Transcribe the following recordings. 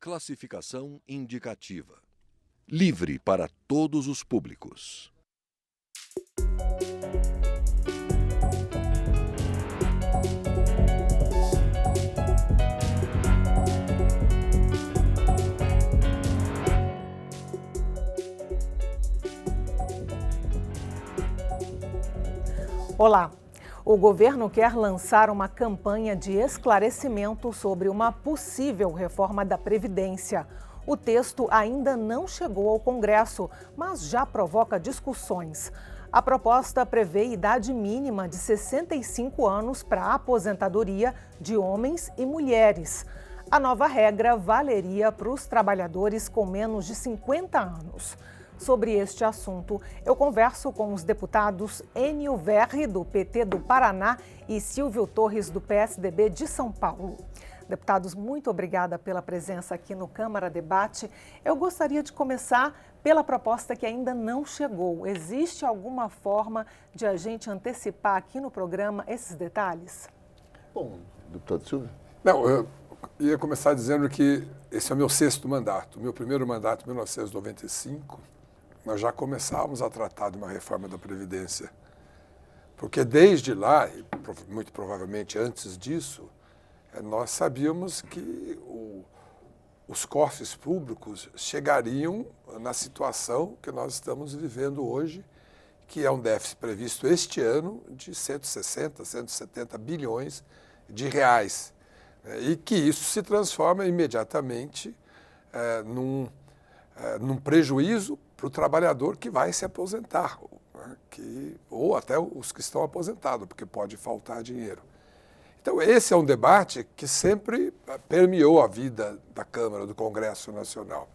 Classificação indicativa. Livre para todos os públicos. Olá! O governo quer lançar uma campanha de esclarecimento sobre uma possível reforma da Previdência. O texto ainda não chegou ao Congresso, mas já provoca discussões. A proposta prevê idade mínima de 65 anos para a aposentadoria de homens e mulheres. A nova regra valeria para os trabalhadores com menos de 50 anos. Sobre este assunto, eu converso com os deputados Enio Verri, do PT do Paraná, e Silvio Torres, do PSDB de São Paulo. Deputados, muito obrigada pela presença aqui no Câmara Debate. Eu gostaria de começar pela proposta que ainda não chegou. Existe alguma forma de a gente antecipar aqui no programa esses detalhes? Bom, deputado Silvio. Não, eu ia começar dizendo que esse é o meu 6º mandato. Meu primeiro mandato, em 1995, nós já começávamos a tratar de uma reforma da Previdência. Porque desde lá, e muito provavelmente antes disso, nós sabíamos que os cofres públicos chegariam na situação que nós estamos vivendo hoje, que é um déficit previsto este ano de 160, 170 bilhões de reais. E que isso se transforma imediatamente num prejuízo para o trabalhador que vai se aposentar, né? Ou até os que estão aposentados, porque pode faltar dinheiro. Então, esse é um debate que sempre permeou a vida da Câmara, do Congresso Nacional.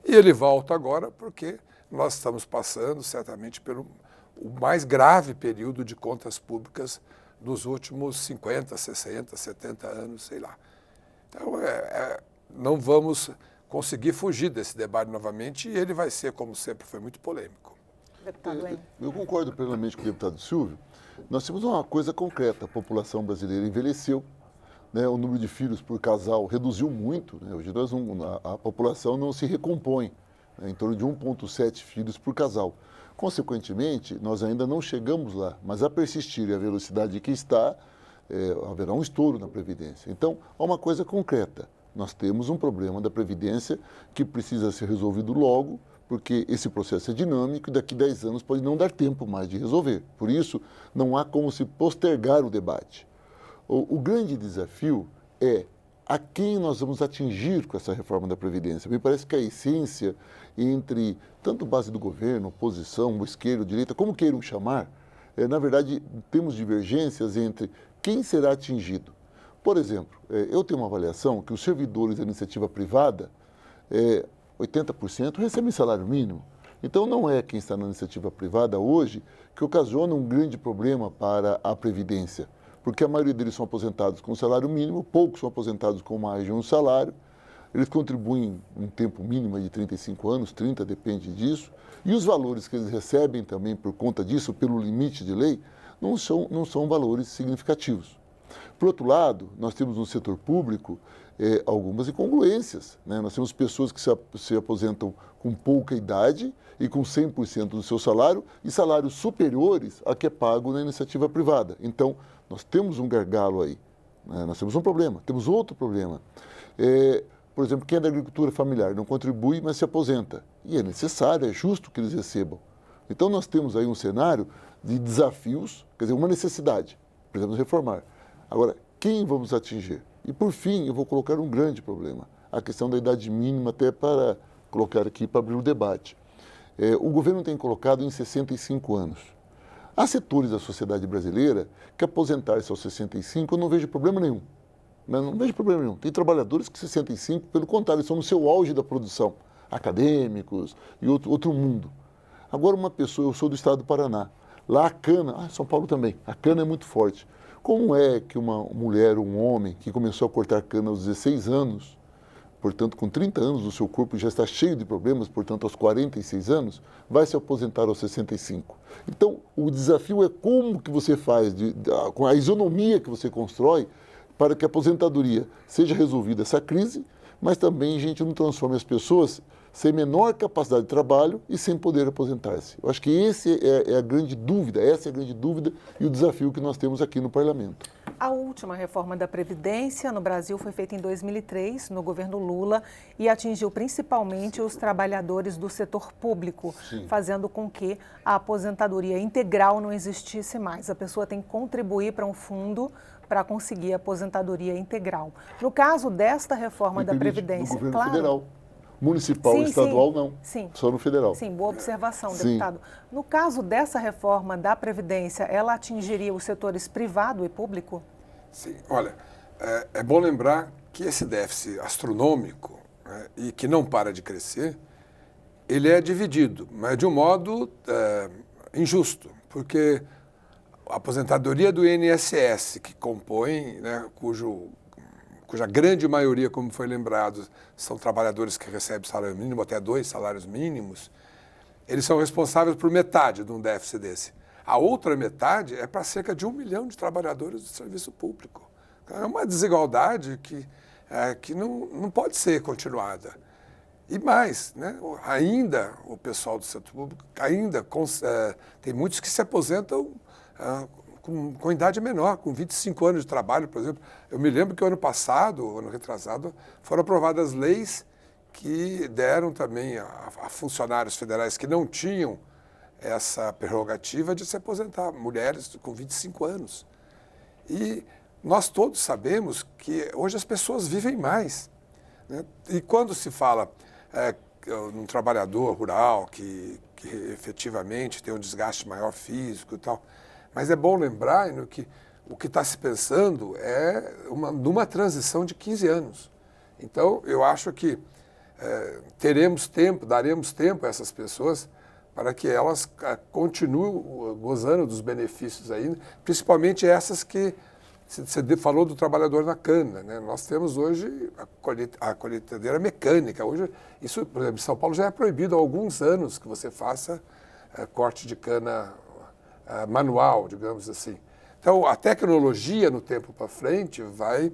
E ele volta agora porque nós estamos passando, certamente, pelo o mais grave período de contas públicas dos últimos 50, 60, 70 anos, sei lá. Então, não vamos conseguir fugir desse debate novamente e ele vai ser, como sempre, foi muito polêmico. Eu concordo plenamente com o deputado Silvio. Nós temos uma coisa concreta, a população brasileira envelheceu, né, o número de filhos por casal reduziu muito, né, hoje a população não se recompõe, né, em torno de 1,7 filhos por casal. Consequentemente, nós ainda não chegamos lá, mas a persistir e a velocidade que está, haverá um estouro na Previdência. Então, há uma coisa concreta. Nós temos um problema da Previdência que precisa ser resolvido logo, porque esse processo é dinâmico e daqui a 10 anos pode não dar tempo mais de resolver. Por isso, não há como se postergar o debate. O grande desafio é a quem nós vamos atingir com essa reforma da Previdência. Me parece que a essência entre tanto base do governo, oposição, esquerda, direita, como queiram chamar, na verdade, temos divergências entre quem será atingido. Por exemplo, eu tenho uma avaliação que os servidores da iniciativa privada, 80% recebem salário mínimo. Então, não é quem está na iniciativa privada hoje que ocasiona um grande problema para a Previdência, porque a maioria deles são aposentados com salário mínimo, poucos são aposentados com mais de um salário, eles contribuem um tempo mínimo de 35 anos, 30, depende disso, e os valores que eles recebem também por conta disso, pelo limite de lei, não são valores significativos. Por outro lado, nós temos no setor público algumas incongruências, né? Nós temos pessoas que se aposentam com pouca idade e com 100% do seu salário e salários superiores a que é pago na iniciativa privada. Então, nós temos um gargalo aí, né? Nós temos um problema, temos outro problema. Por exemplo, quem é da agricultura familiar não contribui, mas se aposenta. E é necessário, é justo que eles recebam. Então, nós temos aí um cenário de desafios, quer dizer, uma necessidade, precisamos reformar. Agora, quem vamos atingir? E, por fim, eu vou colocar um grande problema, a questão da idade mínima, até para colocar aqui, para abrir o debate. O governo tem colocado em 65 anos. Há setores da sociedade brasileira que aposentar-se aos 65 eu não vejo problema nenhum. Não vejo problema nenhum. Tem trabalhadores que 65, pelo contrário, estão no seu auge da produção, acadêmicos e outro mundo. Agora, uma pessoa, eu sou do estado do Paraná, lá a cana, São Paulo também, a cana é muito forte. Como é que uma mulher ou um homem que começou a cortar cana aos 16 anos, portanto, com 30 anos o seu corpo já está cheio de problemas, portanto, aos 46 anos, vai se aposentar aos 65? Então, o desafio é como que você faz, com a isonomia que você constrói, para que a aposentadoria seja resolvida essa crise, mas também a gente não transforma as pessoas sem menor capacidade de trabalho e sem poder aposentar-se. Eu acho que esse é a grande dúvida, essa é a grande dúvida e o desafio que nós temos aqui no Parlamento. A última reforma da Previdência no Brasil foi feita em 2003, no governo Lula, e atingiu principalmente os trabalhadores do setor público, fazendo com que a aposentadoria integral não existisse mais. A pessoa tem que contribuir para um fundo para conseguir a aposentadoria integral. No caso desta reforma da Previdência, no governo claro. federal. Municipal e estadual, não. Sim. Só no federal. Sim, boa observação, Sim. deputado. No caso dessa reforma da Previdência, ela atingiria os setores privado e público? Sim, olha, é bom lembrar que esse déficit astronômico, né, e que não para de crescer, ele é dividido, mas de um modo injusto, porque a aposentadoria do INSS, que compõe, né, cuja grande maioria, como foi lembrado, são trabalhadores que recebem salário mínimo, até 2 salários mínimos, eles são responsáveis por metade de um déficit desse. A outra metade é para cerca de 1 milhão de trabalhadores do serviço público. É uma desigualdade que não pode ser continuada. E mais, né, ainda o pessoal do setor público, tem muitos que se aposentam com idade menor, com 25 anos de trabalho, por exemplo. Eu me lembro que o ano passado, ano retrasado, foram aprovadas leis que deram também a funcionários federais que não tinham essa prerrogativa de se aposentar, mulheres com 25 anos. E nós todos sabemos que hoje as pessoas vivem mais, né? E quando se fala num trabalhador rural que efetivamente tem um desgaste maior físico e tal, mas é bom lembrar que o que está se pensando é numa transição de 15 anos. Então, eu acho que daremos tempo a essas pessoas para que elas continuem gozando dos benefícios ainda, principalmente essas que você falou do trabalhador na cana, né? Nós temos hoje a colheitadeira mecânica. Hoje, isso, por exemplo, em São Paulo já é proibido há alguns anos que você faça corte de cana manual, digamos assim. Então, a tecnologia, no tempo para frente, vai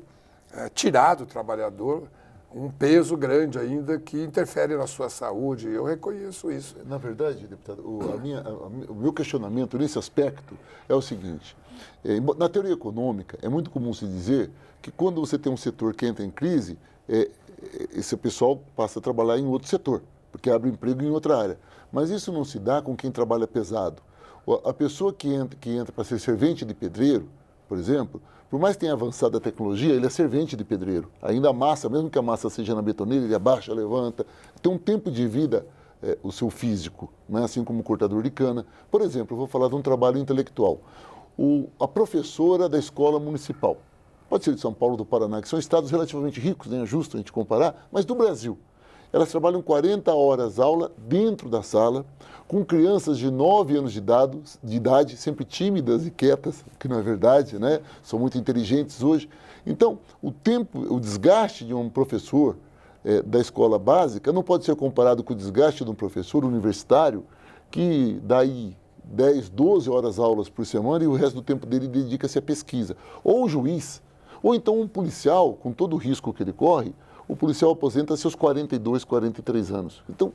tirar do trabalhador um peso grande ainda que interfere na sua saúde. Eu reconheço isso. Na verdade, deputado, o meu questionamento nesse aspecto é o seguinte. Na teoria econômica, é muito comum se dizer que quando você tem um setor que entra em crise, esse pessoal passa a trabalhar em outro setor, porque abre emprego em outra área. Mas isso não se dá com quem trabalha pesado. A pessoa que entra para ser servente de pedreiro, por exemplo, por mais que tenha avançado a tecnologia, ele é servente de pedreiro. Ainda a massa, mesmo que a massa seja na betoneira, ele abaixa, levanta. Tem um tempo de vida, o seu físico, não é assim como o cortador de cana. Por exemplo, eu vou falar de um trabalho intelectual. A professora da escola municipal, pode ser de São Paulo, do Paraná, que são estados relativamente ricos, nem é justo a gente comparar, mas do Brasil. Elas trabalham 40 horas aula dentro da sala, com crianças de 9 anos de idade, sempre tímidas e quietas, que não é verdade, né? São muito inteligentes hoje. Então, o desgaste de um professor da escola básica não pode ser comparado com o desgaste de um professor universitário que dá aí 10, 12 horas aulas por semana e o resto do tempo dele dedica-se à pesquisa. Ou o juiz, ou então um policial, com todo o risco que ele corre, o policial aposenta seus 42, 43 anos. Então,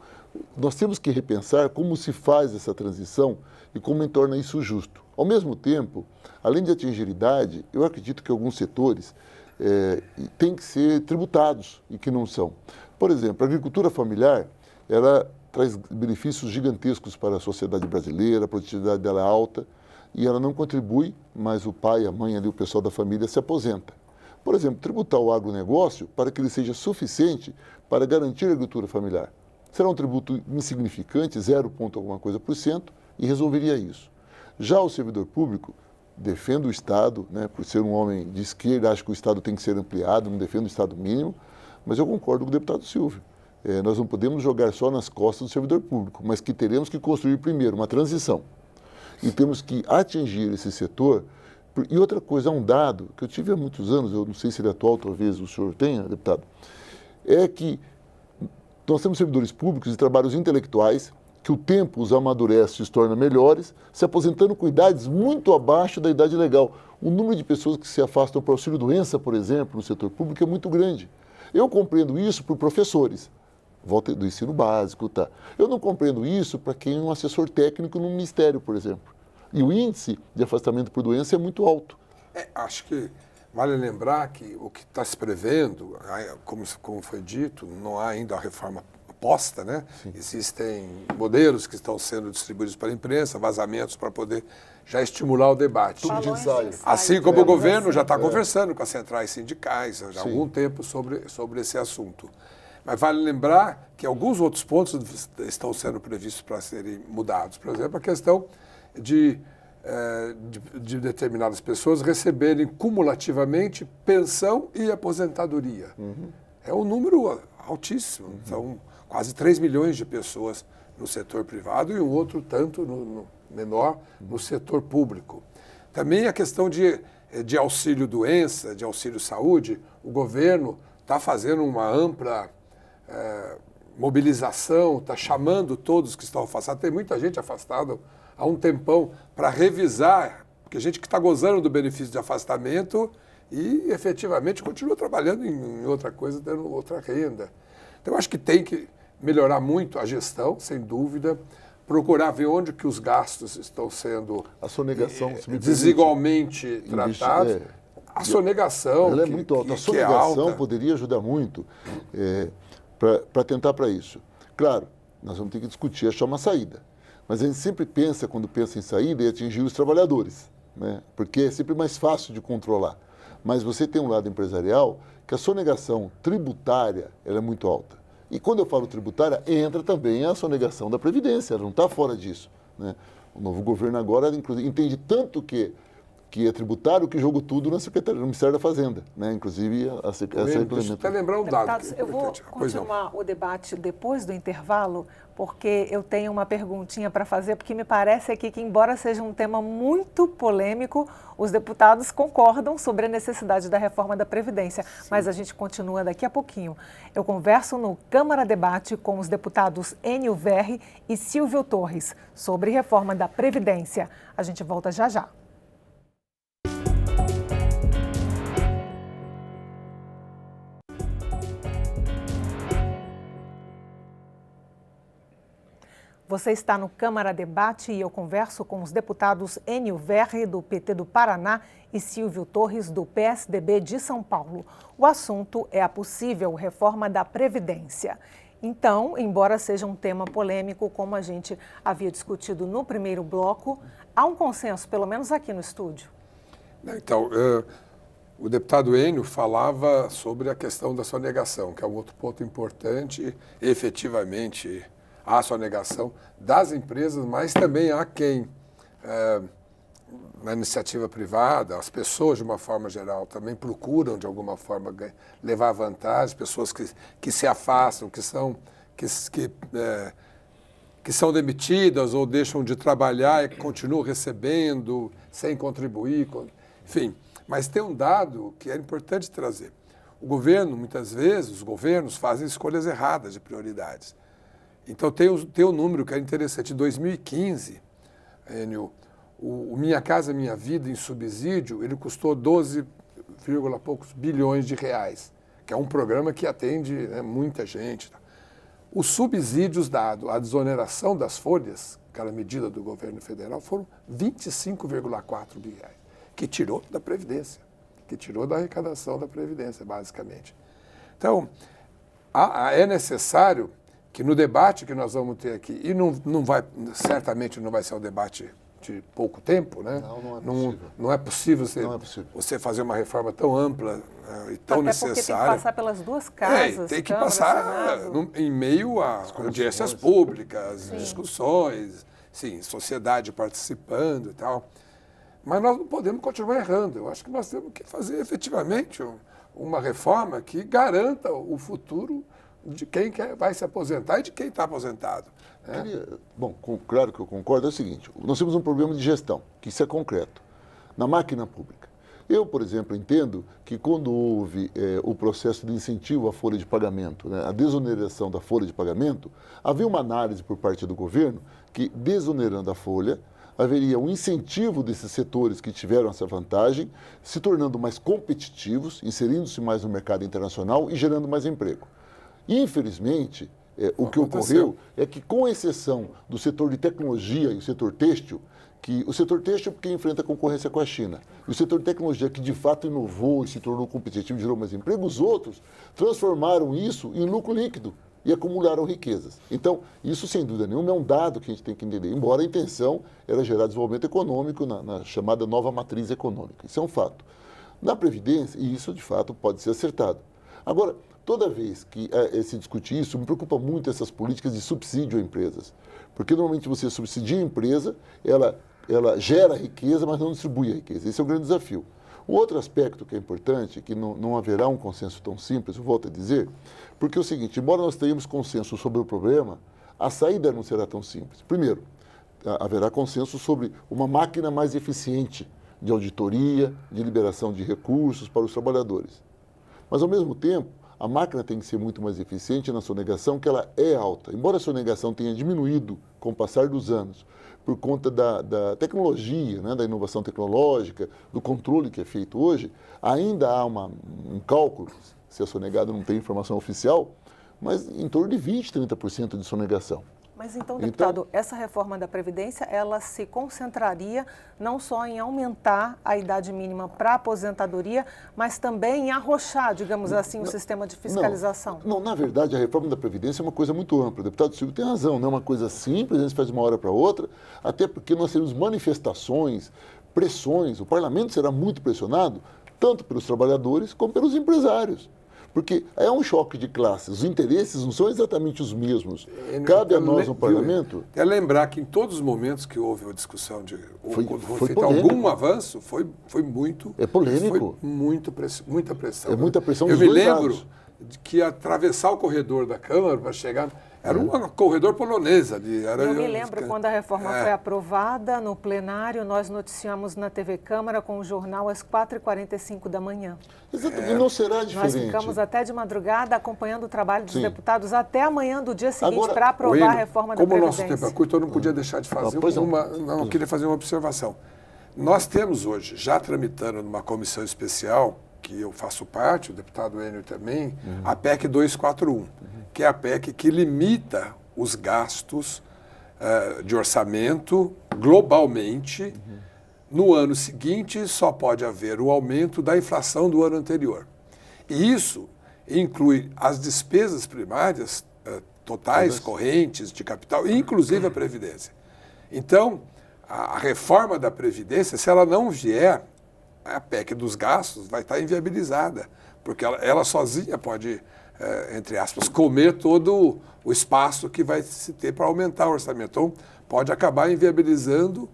nós temos que repensar como se faz essa transição e como torna isso justo. Ao mesmo tempo, além de atingir idade, eu acredito que alguns setores têm que ser tributados e que não são. Por exemplo, a agricultura familiar, ela traz benefícios gigantescos para a sociedade brasileira, a produtividade dela é alta e ela não contribui, mas o pai, a mãe, ali, o pessoal da família se aposenta. Por exemplo, tributar o agronegócio para que ele seja suficiente para garantir a agricultura familiar. Será um tributo insignificante, 0, alguma coisa por cento, e resolveria isso. Já o servidor público, defende o Estado, né, por ser um homem de esquerda, acho que o Estado tem que ser ampliado, não defende o Estado mínimo, mas eu concordo com o deputado Silvio. Nós não podemos jogar só nas costas do servidor público, mas que teremos que construir primeiro uma transição. E temos que atingir esse setor. E outra coisa, há um dado que eu tive há muitos anos, eu não sei se ele é atual, talvez o senhor tenha, deputado, é que nós temos servidores públicos e trabalhos intelectuais que o tempo os amadurece e os torna melhores, se aposentando com idades muito abaixo da idade legal. O número de pessoas que se afastam para o auxílio-doença, por exemplo, no setor público é muito grande. Eu compreendo isso por professores, volta do ensino básico, tá? Eu não compreendo isso para quem é um assessor técnico no ministério, por exemplo. E o índice de afastamento por doença é muito alto. Acho que vale lembrar que o que está se prevendo, como foi dito, não há ainda a reforma posta, né? Sim. Existem modelos que estão sendo distribuídos para a imprensa, vazamentos para poder já estimular o debate. Assim como o governo já está conversando com as centrais sindicais há algum tempo sobre esse assunto. Mas vale lembrar que alguns outros pontos estão sendo previstos para serem mudados. Por exemplo, a questão de determinadas pessoas receberem cumulativamente pensão e aposentadoria. É um número altíssimo. São quase 3 milhões de pessoas no setor privado e um outro tanto menor no setor público. Também a questão de auxílio-doença, de auxílio-saúde, o governo está fazendo uma ampla mobilização, está chamando todos que estão afastados. Tem muita gente afastada há um tempão para revisar, porque gente que está gozando do benefício de afastamento e efetivamente continua trabalhando em outra coisa, tendo outra renda. Então, acho que tem que melhorar muito a gestão, sem dúvida, procurar ver onde que os gastos estão sendo a sonegação, desigualmente tratados. A sonegação, ela é muito alta. A sonegação poderia ajudar muito para tentar para isso. Claro, nós vamos ter que discutir, achar uma saída. Mas a gente sempre pensa, quando pensa em saída, em atingir os trabalhadores, né? Porque é sempre mais fácil de controlar. Mas você tem um lado empresarial que a sonegação tributária ela é muito alta. E quando eu falo tributária, entra também a sonegação da Previdência, ela não está fora disso, né? O novo governo agora, inclusive, entende tanto que é tributário que jogou tudo na Secretaria, no Ministério da Fazenda, né? Inclusive essa implementação. Deixa eu até lembrar um dado. Deputados, eu vou continuar o debate depois do intervalo, porque eu tenho uma perguntinha para fazer, porque me parece aqui que, embora seja um tema muito polêmico, os deputados concordam sobre a necessidade da reforma da Previdência. Sim. Mas a gente continua daqui a pouquinho. Eu converso no Câmara Debate com os deputados Enio Verri e Silvio Torres sobre reforma da Previdência. A gente volta já já. Você está no Câmara Debate e eu converso com os deputados Enio Verri, do PT do Paraná, e Silvio Torres, do PSDB de São Paulo. O assunto é a possível reforma da Previdência. Então, embora seja um tema polêmico, como a gente havia discutido no primeiro bloco, há um consenso, pelo menos aqui no estúdio. Então, o deputado Enio falava sobre a questão da sonegação, que é um outro ponto importante, efetivamente. Há sonegação das empresas, mas também há quem, na iniciativa privada, as pessoas, de uma forma geral, também procuram, de alguma forma, levar vantagem, pessoas que se afastam, que são demitidas ou deixam de trabalhar e continuam recebendo, sem contribuir, enfim. Mas tem um dado que é importante trazer. O governo, muitas vezes, os governos fazem escolhas erradas de prioridades. Então, tem um número que é interessante. Em 2015, Enio, o Minha Casa Minha Vida, em subsídio, ele custou 12, poucos bilhões de reais, que é um programa que atende, né, muita gente. Os subsídios dados, a desoneração das folhas, aquela medida do governo federal, foram 25,4 bilhões, que tirou da Previdência, que tirou da arrecadação da Previdência, basicamente. Então, é necessário que no debate que nós vamos ter aqui, e certamente não vai ser um debate de pouco tempo, né? Não é possível você fazer uma reforma tão ampla e tão necessária. Porque tem que passar pelas duas casas. Tem que passar em meio a audiências públicas, sim, discussões, sim, sociedade participando e tal. Mas nós não podemos continuar errando. Eu acho que nós temos que fazer efetivamente uma reforma que garanta o futuro de quem vai se aposentar e de quem está aposentado. Né? Bom, claro que eu concordo, é o seguinte, nós temos um problema de gestão, que isso é concreto, na máquina pública. Eu, por exemplo, entendo que quando houve o processo de incentivo à folha de pagamento, né, a desoneração da folha de pagamento, havia uma análise por parte do governo que, desonerando a folha, haveria um incentivo desses setores que tiveram essa vantagem, se tornando mais competitivos, inserindo-se mais no mercado internacional e gerando mais emprego. Infelizmente, o que ocorreu é que, com exceção do setor de tecnologia e o setor têxtil, que o setor têxtil porque enfrenta concorrência com a China, e o setor de tecnologia que de fato inovou e se tornou competitivo e gerou mais emprego, os outros transformaram isso em lucro líquido e acumularam riquezas. Então, isso sem dúvida nenhuma é um dado que a gente tem que entender, embora a intenção era gerar desenvolvimento econômico na chamada nova matriz econômica. Isso é um fato. Na Previdência, e isso de fato pode ser acertado. Agora, toda vez que se discute isso, me preocupa muito essas políticas de subsídio a empresas. Porque normalmente você subsidia a empresa, ela gera riqueza, mas não distribui a riqueza. Esse é o grande desafio. O outro aspecto que é importante, que não haverá um consenso tão simples, eu volto a dizer, porque é o seguinte, embora nós tenhamos consenso sobre o problema, a saída não será tão simples. Primeiro, haverá consenso sobre uma máquina mais eficiente de auditoria, de liberação de recursos para os trabalhadores. Mas, ao mesmo tempo, a máquina tem que ser muito mais eficiente na sonegação, que ela é alta. Embora a sonegação tenha diminuído com o passar dos anos, por conta da tecnologia, né, da inovação tecnológica, do controle que é feito hoje, ainda há um cálculo, se a sonegada não tem informação oficial, mas em torno de 20%, 30% de sonegação. Mas então, deputado, essa reforma da Previdência, ela se concentraria não só em aumentar a idade mínima para a aposentadoria, mas também em arrochar, digamos assim, o sistema de fiscalização? Não, na verdade, a reforma da Previdência é uma coisa muito ampla. O deputado Silvio tem razão, não é uma coisa simples, a gente faz de uma hora para outra, até porque nós teremos manifestações, pressões, o parlamento será muito pressionado, tanto pelos trabalhadores como pelos empresários. Porque é um choque de classes, os interesses não são exatamente os mesmos. Cabe a nós no parlamento... É lembrar que em todos os momentos que houve uma discussão, foi feito polêmico. algum avanço, foi muito... É polêmico. Foi muita pressão. É muita pressão Eu dos me dois lembro lados. de que atravessar o corredor da Câmara para chegar... Era um corredor polonesa. Eu me lembro quando a reforma foi aprovada no plenário, nós noticiamos na TV Câmara com o jornal às 4h45 da manhã. Exatamente, não será diferente. Nós ficamos até de madrugada acompanhando o trabalho dos deputados até amanhã do dia seguinte para aprovar a reforma da Previdência. Como o nosso tempo é curto, eu não podia deixar de fazer eu queria fazer uma observação. Nós temos hoje, já tramitando numa comissão especial, que eu faço parte, o deputado Enio também, a PEC 241, que é a PEC que limita os gastos de orçamento globalmente. No ano seguinte, só pode haver o aumento da inflação do ano anterior. E isso inclui as despesas primárias totais, correntes, de capital, inclusive a Previdência. Então, a reforma da Previdência, se ela não vier, a PEC dos gastos vai estar inviabilizada, porque ela sozinha pode, entre aspas, comer todo o espaço que vai se ter para aumentar o orçamento. Então, pode acabar inviabilizando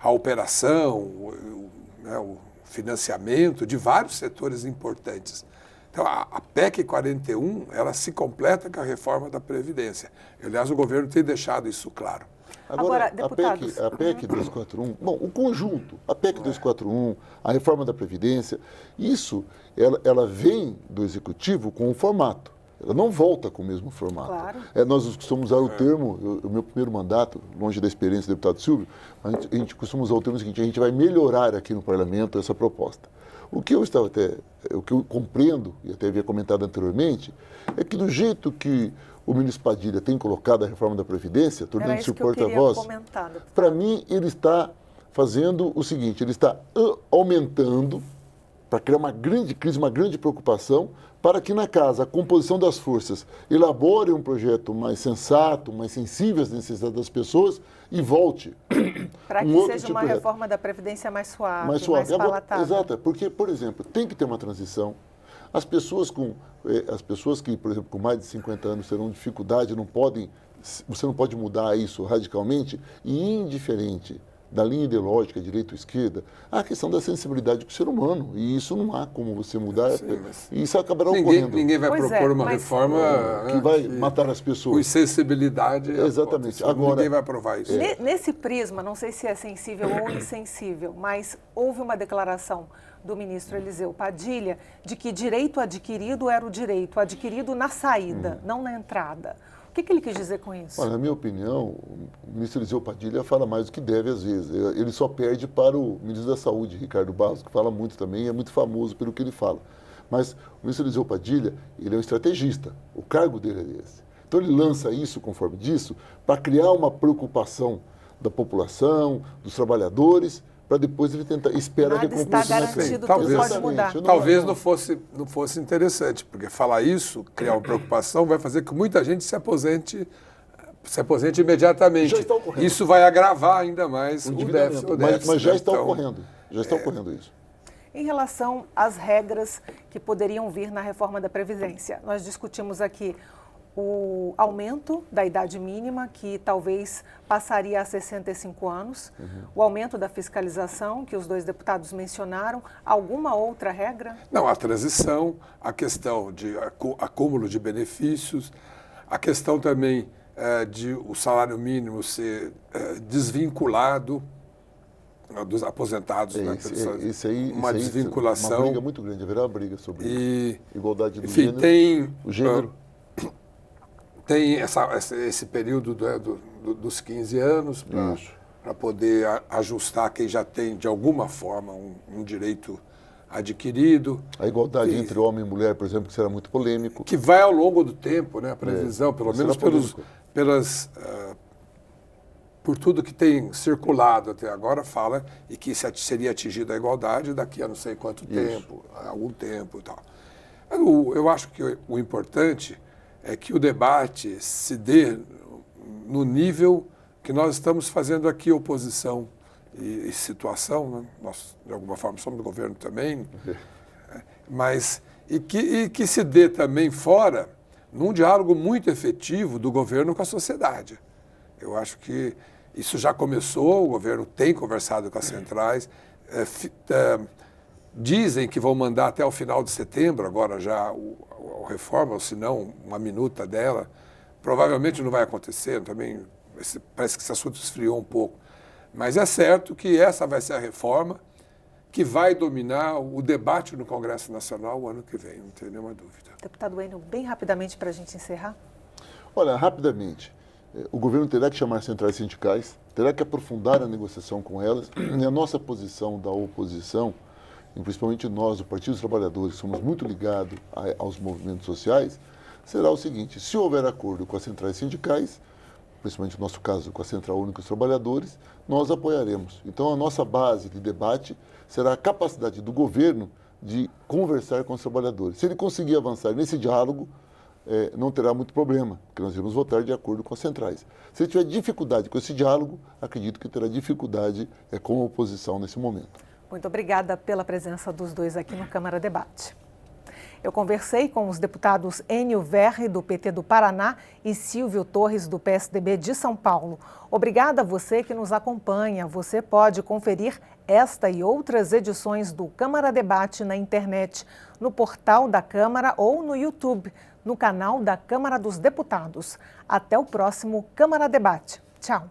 a operação, o financiamento de vários setores importantes. Então, a PEC 41, ela se completa com a reforma da Previdência. Aliás, o governo tem deixado isso claro. Agora, deputados... a PEC 241, bom, o conjunto, a PEC 241, a reforma da Previdência, isso, ela vem do Executivo com um formato. Ela não volta com o mesmo formato. Claro. Nós costumamos usar o termo, o meu primeiro mandato, longe da experiência do deputado Silvio, a gente costuma usar o termo seguinte: a gente vai melhorar aqui no parlamento essa proposta. O que eu compreendo, e até havia comentado anteriormente, é que do jeito que o ministro Padilha tem colocado a reforma da Previdência, tornando-se o porta-voz, para mim ele está fazendo o seguinte: ele está aumentando, para criar uma grande crise, uma grande preocupação, para que na casa a composição das forças elabore um projeto mais sensato, mais sensível às necessidades das pessoas e volte. Para que seja uma reforma da Previdência mais suave, mais palatável. Exato, porque, por exemplo, tem que ter uma transição. As pessoas que, por exemplo, com mais de 50 anos terão dificuldade, você não pode mudar isso radicalmente, e indiferente da linha ideológica, direita ou esquerda, há a questão da sensibilidade do ser humano, e isso não há como você mudar, e isso acabará ocorrendo. Ninguém vai propor uma reforma que vai matar as pessoas. Com insensibilidade. Exatamente. Agora, ninguém vai aprovar isso. Nesse prisma, não sei se é sensível ou insensível, mas houve uma declaração do ministro Eliseu Padilha de que direito adquirido era o direito adquirido na saída, não na entrada. O que ele quis dizer com isso? Olha, na minha opinião, o ministro Eliseu Padilha fala mais do que deve às vezes. Ele só perde para o ministro da Saúde, Ricardo Barros, que fala muito também e é muito famoso pelo que ele fala. Mas o ministro Eliseu Padilha, ele é um estrategista, o cargo dele é esse. Então ele lança isso, conforme disso, para criar uma preocupação da população, dos trabalhadores, para depois ele tentar, espera Nada está garantido, tudo pode mudar. Talvez não fosse interessante, porque falar isso, criar uma preocupação, vai fazer com que muita gente se aposente imediatamente. Já está ocorrendo. Isso vai agravar ainda mais o déficit. Mas já está ocorrendo. Já está ocorrendo isso. Em relação às regras que poderiam vir na reforma da Previdência, nós discutimos aqui o aumento da idade mínima, que talvez passaria a 65 anos, o aumento da fiscalização, que os dois deputados mencionaram, alguma outra regra? Não, a transição, a questão de acúmulo de benefícios, a questão também de o salário mínimo ser desvinculado dos aposentados, uma desvinculação. Uma briga muito grande, haverá uma briga sobre isso. Igualdade do enfim, gênero, o gênero. Tem esse período dos 15 anos para poder ajustar quem já tem, de alguma forma, um direito adquirido. A igualdade entre homem e mulher, por exemplo, que será muito polêmico. Que vai ao longo do tempo, né? A previsão, pelo menos por tudo que tem circulado até agora, fala e que seria atingida a igualdade daqui a não sei quanto tempo, algum tempo e tal. Eu acho que o importante é que o debate se dê no nível que nós estamos fazendo aqui, oposição e situação, né? Nós, de alguma forma, somos do governo também, mas que se dê também fora, num diálogo muito efetivo do governo com a sociedade. Eu acho que isso já começou, o governo tem conversado com as centrais, dizem que vão mandar até o final de setembro, agora já a reforma, ou se não, uma minuta dela. Provavelmente não vai acontecer, também parece que esse assunto esfriou um pouco. Mas é certo que essa vai ser a reforma que vai dominar o debate no Congresso Nacional o ano que vem, não tem nenhuma dúvida. Deputado Wênio, bem rapidamente para a gente encerrar. Olha, rapidamente, o governo terá que chamar centrais sindicais, terá que aprofundar a negociação com elas, e a nossa posição da oposição, e principalmente nós, do Partido dos Trabalhadores, que somos muito ligados aos movimentos sociais, será o seguinte: se houver acordo com as centrais sindicais, principalmente no nosso caso com a Central Única dos Trabalhadores, nós apoiaremos. Então a nossa base de debate será a capacidade do governo de conversar com os trabalhadores. Se ele conseguir avançar nesse diálogo, não terá muito problema, porque nós iremos votar de acordo com as centrais. Se ele tiver dificuldade com esse diálogo, acredito que terá dificuldade com a oposição nesse momento. Muito obrigada pela presença dos dois aqui no Câmara Debate. Eu conversei com os deputados Enio Verri, do PT do Paraná, e Silvio Torres, do PSDB de São Paulo. Obrigada a você que nos acompanha. Você pode conferir esta e outras edições do Câmara Debate na internet, no portal da Câmara ou no YouTube, no canal da Câmara dos Deputados. Até o próximo Câmara Debate. Tchau.